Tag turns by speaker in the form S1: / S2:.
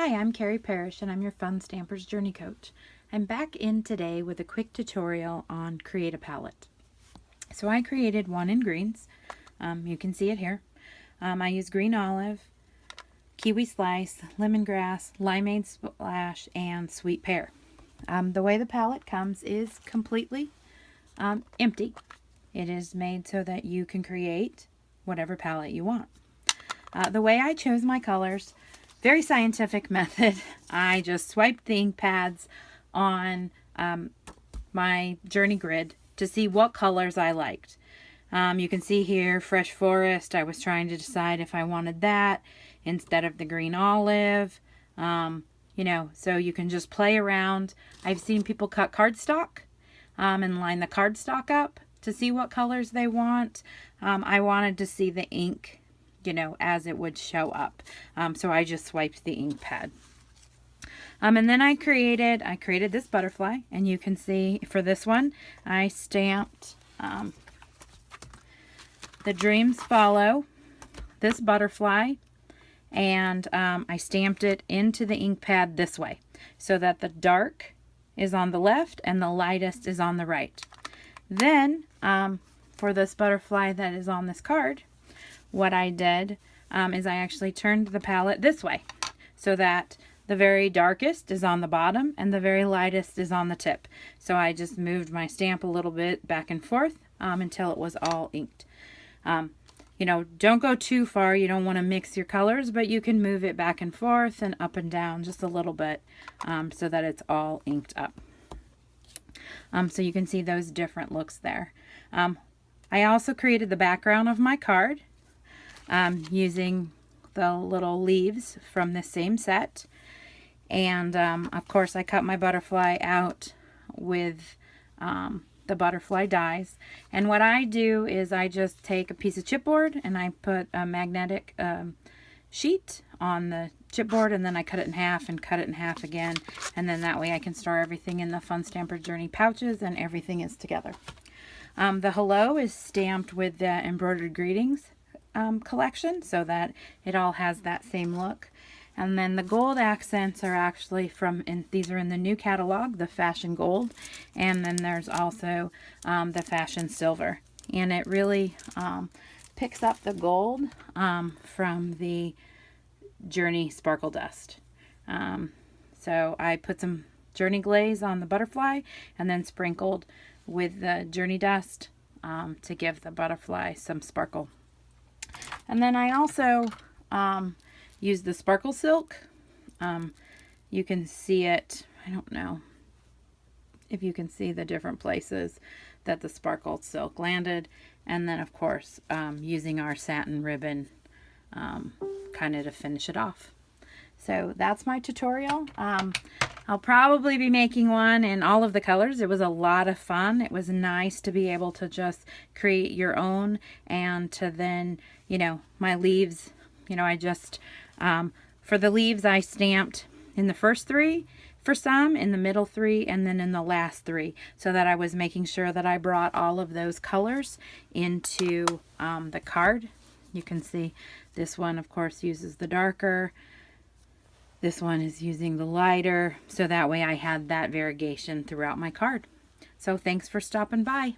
S1: Hi, I'm Carrie Parrish and I'm your Fun Stampers Journey Coach. I'm back in today with a quick tutorial on Create a Palette. So I created one in greens. You can see it here. I used green olive, kiwi slice, lemongrass, limeade splash, and sweet pear. The way the palette comes is completely empty. It is made so that you can create whatever palette you want. The way I chose my colors, very scientific method. I just swiped the ink pads on my journey grid to see what colors I liked. You can see here, Fresh Forest. I was trying to decide if I wanted that instead of the green olive. So you can just play around. I've seen people cut cardstock and line the cardstock up to see what colors they want. I wanted to see the ink, as it would show up. So I just swiped the ink pad. And then I created this butterfly, and you can see for this one, I stamped The Dreams Follow, this butterfly, and I stamped it into the ink pad this way, so that the dark is on the left and the lightest is on the right. Then, for this butterfly that is on this card, what I did is I actually turned the palette this way, so that the very darkest is on the bottom and the very lightest is on the tip. So I just moved my stamp a little bit back and forth until it was all inked. Don't go too far. You don't want to mix your colors, but you can move it back and forth and up and down just a little bit so that it's all inked up. So you can see those different looks there. I also created the background of my card using the little leaves from the same set. And of course I cut my butterfly out with the butterfly dies. And what I do is I just take a piece of chipboard and I put a magnetic sheet on the chipboard, and then I cut it in half and cut it in half again, and then that way I can store everything in the Fun Stamper Journey pouches and everything is together. The hello is stamped with the Embroidered Greetings collection, so that it all has that same look. And then the gold accents are actually these are in the new catalog, the Fashion Gold, and then there's also the Fashion Silver. And it really picks up the gold from the Journey Sparkle Dust. So I put some Journey glaze on the butterfly and then sprinkled with the Journey dust to give the butterfly some sparkle. And then I also use the sparkle silk. You can see it, I don't know if you can see the different places that the sparkled silk landed, and then of course using our satin ribbon kind of to finish it off. So that's my tutorial. I'll probably be making one in all of the colors. It was a lot of fun. It was nice to be able to just create your own, and to then, my leaves, I just for the leaves I stamped in the first three for some, in the middle three, and then in the last three, so that I was making sure that I brought all of those colors into the card. You can see this one of course uses the darker, this one is using the lighter, so that way I had that variegation throughout my card. So thanks for stopping by.